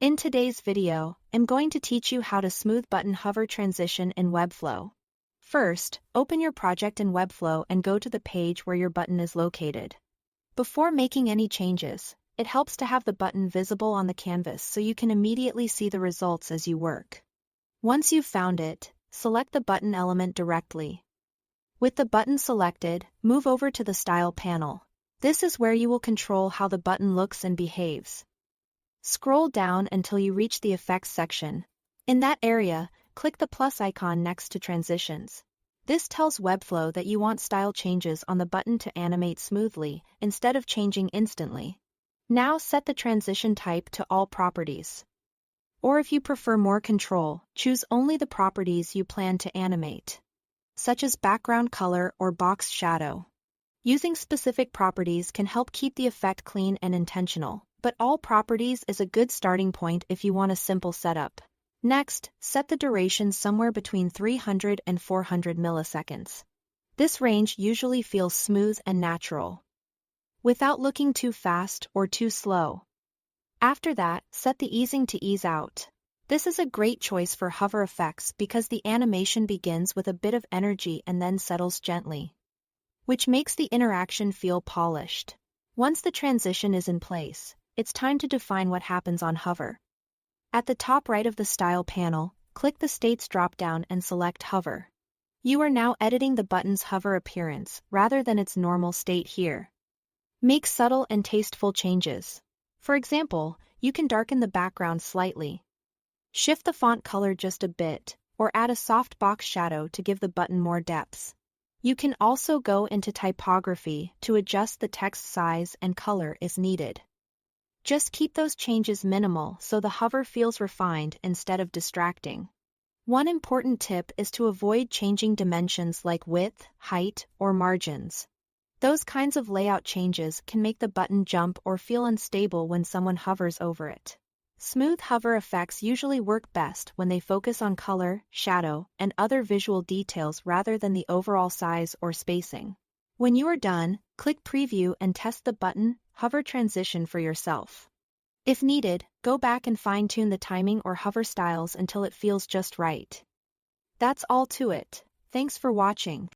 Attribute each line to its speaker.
Speaker 1: In today's video, I'm going to teach you how to smooth button hover transition in Webflow. First, open your project in Webflow and go to the page where your button is located. Before making any changes, it helps to have the button visible on the canvas so you can immediately see the results as you work. Once you've found it, select the button element directly. With the button selected, move over to the Style panel. This is where you will control how the button looks and behaves. Scroll down until you reach the Effects section. In that area, click the plus icon next to Transitions. This tells Webflow that you want style changes on the button to animate smoothly, instead of changing instantly. Now set the transition type to All Properties. Or if you prefer more control, choose only the properties you plan to animate, such as background color or box shadow. Using specific properties can help keep the effect clean and intentional, but all properties is a good starting point if you want a simple setup. Next, set the duration somewhere between 300 and 400 milliseconds. This range usually feels smooth and natural, without looking too fast or too slow. After that, set the easing to ease out. This is a great choice for hover effects because the animation begins with a bit of energy and then settles gently, which makes the interaction feel polished. Once the transition is in place, it's time to define what happens on hover. At the top right of the Style panel, click the States drop-down and select Hover. You are now editing the button's hover appearance rather than its normal state here. Make subtle and tasteful changes. For example, you can darken the background slightly, shift the font color just a bit, or add a soft box shadow to give the button more depth. You can also go into typography to adjust the text size and color as needed. Just keep those changes minimal so the hover feels refined instead of distracting. One important tip is to avoid changing dimensions like width, height, or margins. Those kinds of layout changes can make the button jump or feel unstable when someone hovers over it. Smooth hover effects usually work best when they focus on color, shadow, and other visual details rather than the overall size or spacing. When you are done, click Preview and test the button hover transition for yourself. If needed, go back and fine-tune the timing or hover styles until it feels just right. That's all to it. Thanks for watching.